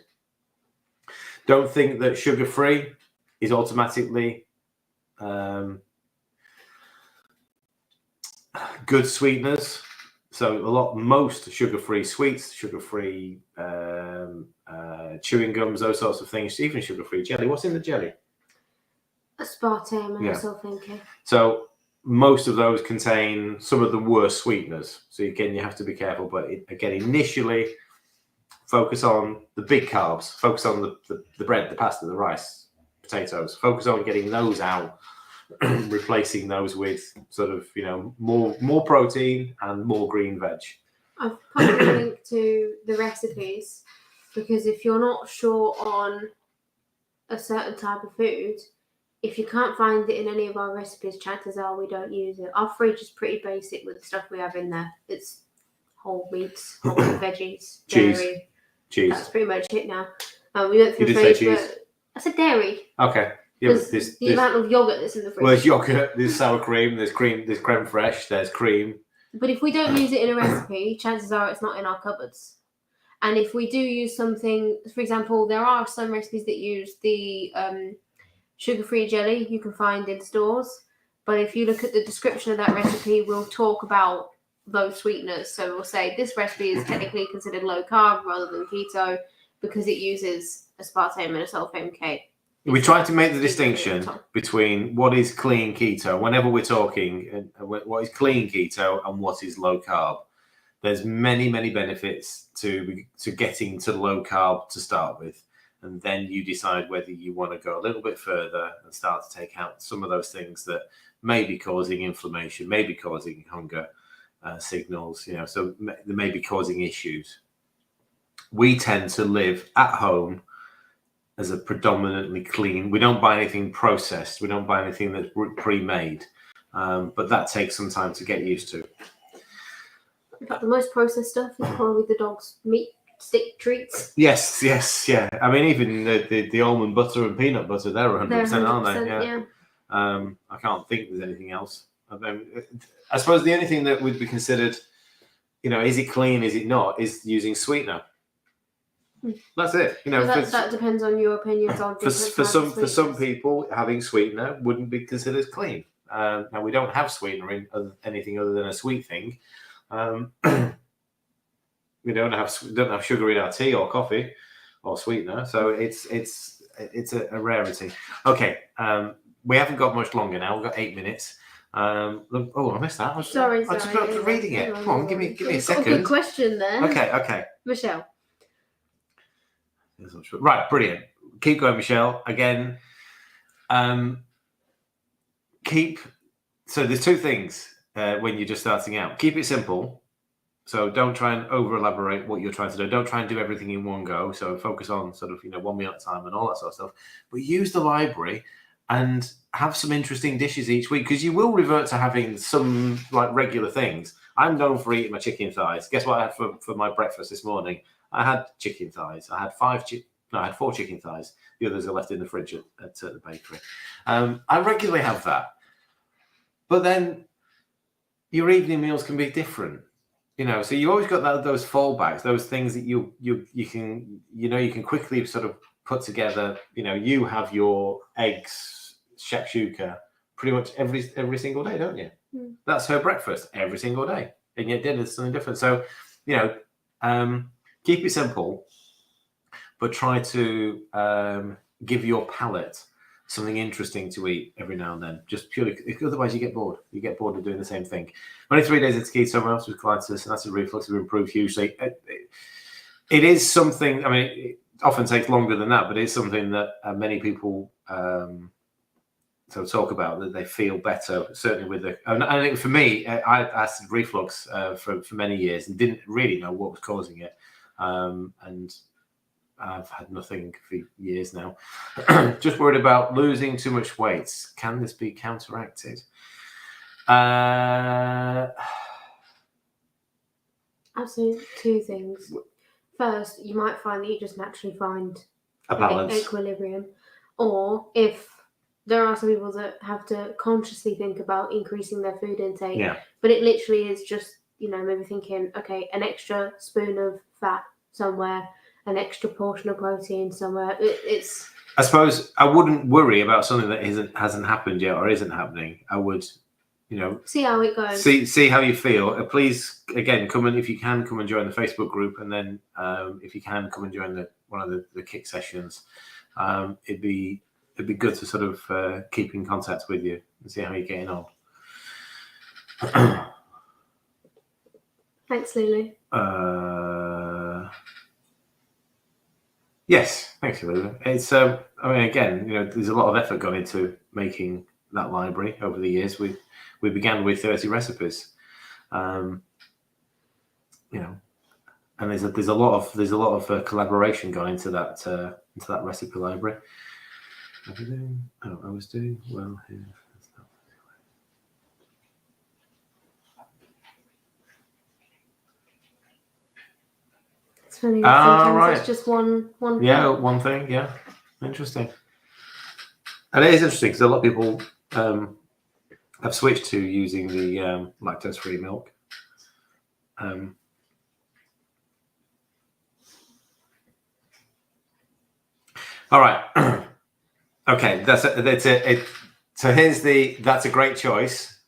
Don't think that sugar-free is automatically good sweeteners. So most sugar-free sweets, sugar-free chewing gums, those sorts of things, even sugar-free jelly. What's in the jelly? Aspartame and sulfame K. So most of those contain some of the worst sweeteners. So again, you have to be careful. But again, initially, focus on the big carbs. Focus on the bread, the pasta, the rice, potatoes. Focus on getting those out. Replacing those with sort of more protein and more green veg. I've put a link to the recipes because if you're not sure on a certain type of food, if you can't find it in any of our recipes, chances are we don't use it. Our fridge is pretty basic with the stuff we have in there. It's whole meats, whole veggies, dairy. Cheese. That's pretty much it now. We went through you did say cheese. I said dairy. Okay. Yeah, there's the amount of yogurt that's in the fridge. Well, there's yogurt, there's sour cream, there's creme fraiche, there's cream. But if we don't use it in a recipe, chances are it's not in our cupboards. And if we do use something, for example, there are some recipes that use the sugar-free jelly you can find in stores. But if you look at the description of that recipe, we'll talk about those sweeteners. So we'll say this recipe is technically considered low carb rather than keto because it uses aspartame and a sulfame K. We try to make the distinction between what is clean keto. Whenever we're talking, what is clean keto and what is low carb. There's many, many benefits to getting to low carb to start with. And then you decide whether you want to go a little bit further and start to take out some of those things that may be causing inflammation, may be causing hunger signals, so they may be causing issues. We tend to live at home as a predominantly clean. We don't buy anything processed. We don't buy anything that's pre-made. But that takes some time to get used to. In fact, the most processed stuff is probably the dog's meat stick treats. Yes, yeah. I mean, even the almond butter and peanut butter, they're 100%, aren't they? Yeah. I can't think there's anything else. I suppose the only thing that would be considered, is it clean, is it not, is using sweetener. That's it. That depends on your opinions on for some people, having sweetener wouldn't be considered clean. Now we don't have sweetener in anything other than a sweet thing. We don't have sugar in our tea or coffee or sweetener, so it's a rarity. Okay, we haven't got much longer now. We've got 8 minutes. I missed that. Sorry. I just got to reading it. Come on, give me a second. Good question there. Okay. Michelle. Right, brilliant. Keep going, Michelle. Again, so there's two things when you're just starting out. Keep it simple. So don't try and over elaborate what you're trying to do. Don't try and do everything in one go. So focus on sort of, one meal at a time and all that sort of stuff. But use the library and have some interesting dishes each week, because you will revert to having some like regular things. I'm known for eating my chicken thighs. Guess what I had for my breakfast this morning? I had chicken thighs. I had 4 chicken thighs. The others are left in the fridge at the bakery. I regularly have that. But then your evening meals can be different. so you always got those fallbacks, those things that you can quickly sort of put together. You have your eggs shakshuka pretty much every single day, don't you? Mm. That's her breakfast every single day, and yet dinner's something different. So keep it simple, but try to give your palate something interesting to eat every now and then. Just purely, otherwise you get bored. You get bored of doing the same thing. Only 3 days into keto, someone else with colitis and acid reflux have improved hugely. It is something. I mean, it often takes longer than that, but it's something that many people talk about, that they feel better. Certainly with the. And I think for me, I had acid reflux for many years and didn't really know what was causing it, and I've had nothing for years now. Just worried about losing too much weight. Can this be counteracted? Absolutely, two things. First, you might find that you just naturally find a balance, equilibrium, or if there are some people that have to consciously think about increasing their food intake. Yeah. But it literally is just, maybe thinking, okay, an extra spoon of fat somewhere, an extra portion of protein somewhere. It's. I suppose I wouldn't worry about something that hasn't happened yet or isn't happening. I would, see how it goes. See how you feel. Please, again, come and if you can, come and join the Facebook group, and then if you can, come and join one of the kick sessions. It'd be good to sort of keep in contact with you and see how you're getting on. Thanks, Lulu. Yes, thanks, Lulu. It's again, there's a lot of effort gone into making that library over the years. We began with 30 recipes, and there's a lot of collaboration gone into that recipe library. I was doing well here. It's funny. Sometimes right. it's just one. Yeah, one thing. Yeah, interesting. And it is interesting because a lot of people have switched to using the lactose-free milk. All right. Okay, that's it. So that's a great choice,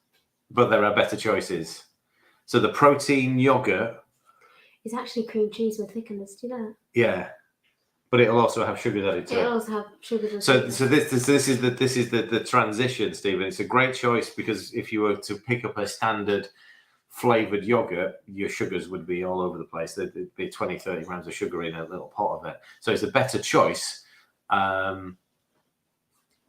but there are better choices. So the protein yogurt. It's actually cream cheese with thickeners. Do you know that? Yeah, but it'll also have sugar added to it. It'll also have sugar. So this is the transition, Stephen. It's a great choice because if you were to pick up a standard flavored yogurt, your sugars would be all over the place. There'd be 20, 30 grams of sugar in a little pot of it. So it's a better choice.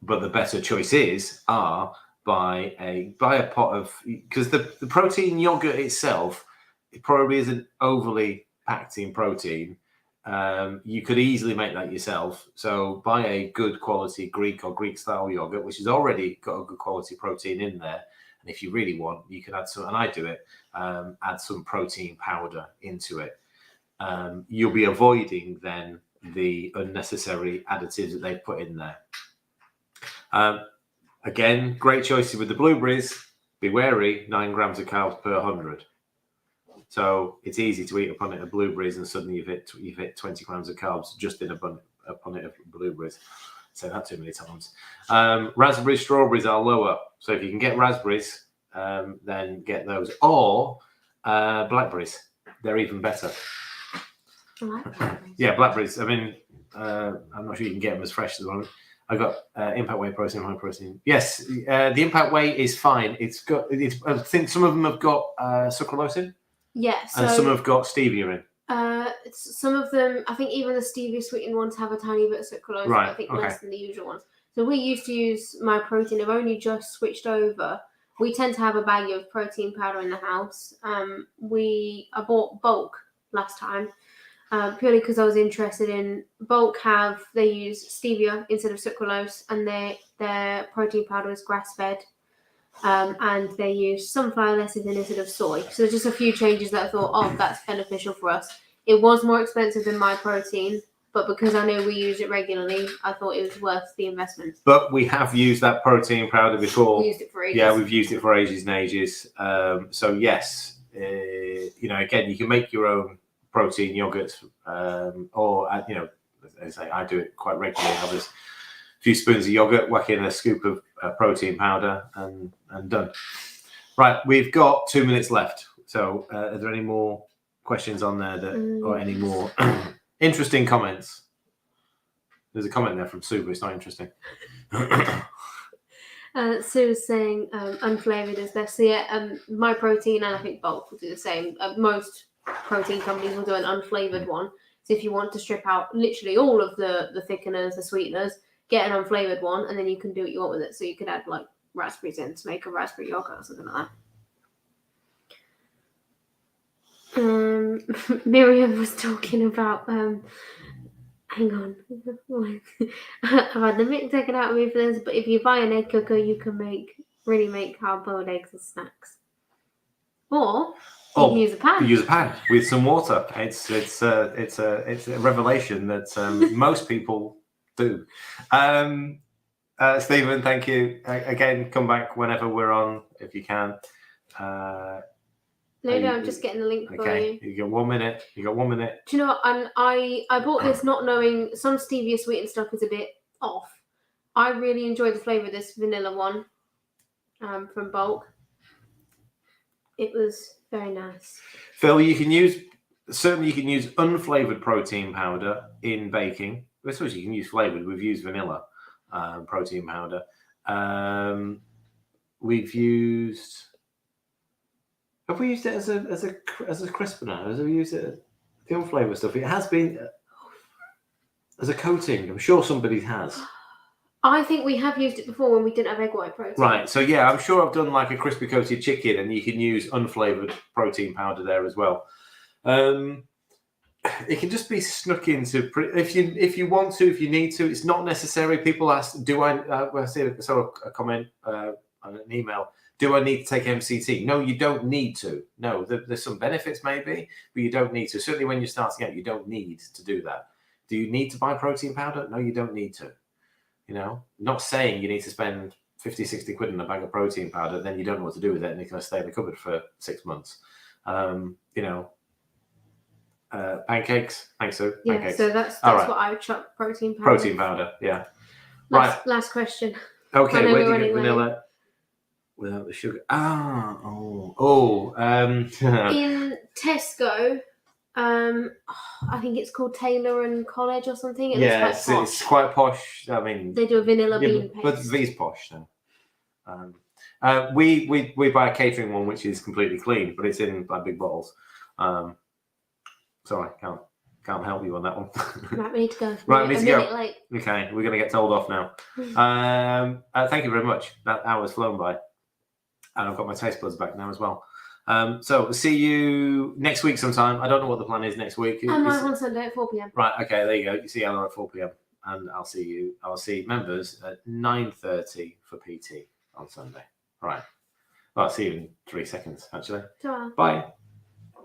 But the better choices are buy a pot of, because the protein yogurt itself, it probably isn't overly packed in protein. You could easily make that yourself. So buy a good quality Greek or Greek style yogurt, which has already got a good quality protein in there. And if you really want, you can add some, and I do it, add some protein powder into it. You'll be avoiding then the unnecessary additives that they've put in there. Again, great choices with the blueberries. Be wary, 9 grams of carbs per 100. So it's easy to eat upon it of blueberries, and suddenly you've hit 20 grams of carbs just in upon it of blueberries. I say that too many times. Raspberries, strawberries are lower. So if you can get raspberries, then get those. Or blackberries. They're even better. I like blackberries. Yeah, blackberries. I mean, I'm not sure you can get them as fresh as the moment. I got Impact Whey protein, high protein. Yes, the Impact Whey is fine. I think some of them have got sucralose in. Yes. And some have got stevia in. Some of them, I think even the stevia sweetened ones have a tiny bit of sucralose, right, but I think okay. less than the usual ones. So we used to use My Protein. I've only just switched over. We tend to have a bag of protein powder in the house. I bought Bulk last time, purely because I was interested in Bulk. They use stevia instead of sucralose, and their protein powder is grass fed. And they use sunflower lecithin instead of soy. So there's just a few changes that I thought, that's beneficial for us. It was more expensive than My Protein, but because I know we use it regularly, I thought it was worth the investment. But we have used that protein powder before. We used it for ages. Yeah, we've used it for ages and ages. So yes, again, you can make your own protein yogurts, or as I say, I do it quite regularly. I have a few spoons of yogurt, whack in a scoop of protein powder, and done. Right, we've got 2 minutes left. So, are there any more questions on there or any more interesting comments? There's a comment there from Sue, but it's not interesting. Sue's saying unflavoured is best. So yeah, My Protein and I think Bulk will do the same. Most protein companies will do an unflavoured one. So if you want to strip out literally all of the thickeners, the sweeteners, get an unflavoured one, and then you can do what you want with it. So you could add like raspberries in to make a raspberry yogurt or something like that. Miriam was talking about hang on. I've had the mic taken out of me for this, but if you buy an egg cooker, you can really make hard-boiled eggs as snacks. Or you can use a pan. Use a pan with some water. It's a revelation that most people do. Stephen, thank you again. Come back whenever we're on if you can. No, I'm just getting the link for you. You got 1 minute. Do you know what? And I bought this not knowing some stevia sweetened stuff is a bit off. I really enjoyed the flavour of this vanilla one from Bulk. It was very nice. Phil, you can use unflavoured protein powder in baking. I suppose you can use flavoured. We've used vanilla protein powder. We've used. Have we used it as a crispener? Have we used it the unflavoured stuff? It has been as a coating. I'm sure somebody has. I think we have used it before when we didn't have egg white protein. Right. So yeah, I'm sure I've done like a crispy coated chicken, and you can use unflavoured protein powder there as well. It can just be snuck into if you want to, if you need to. It's not necessary. People ask, "Do I?" I saw a comment on an email. Do I need to take MCT? No, you don't need to. No, there's some benefits maybe, but you don't need to. Certainly when you're starting out, you don't need to do that. Do you need to buy protein powder? No, you don't need to. Not saying you need to spend 50, 60 quid on a bag of protein powder, then you don't know what to do with it and it's going to stay in the cupboard for 6 months. Pancakes. Thanks, Sue. Yeah, pancakes. So that's what I would chuck protein powder. Protein powder, yeah. Last question. Okay, where do you get vanilla without the sugar? In Tesco, I think it's called Taylor and College or something. It's quite posh. I mean, they do a vanilla bean paste. But these posh then. We buy a catering one which is completely clean, but it's in like big bottles. Sorry, can't help you on that one. Right, we need to go. Right, we need to go. Late. Okay, we're going to get told off now. Thank you very much. That hour's flown by, and I've got my taste buds back now as well. So see you next week sometime. I don't know what the plan is next week. I'm live on Sunday at 4 p.m. Right, okay, there you go. You see Ella at 4 p.m. and I'll see members at 9:30 for PT on Sunday. Right. Well, I'll see you in 3 seconds, actually. Ta-ra. Bye.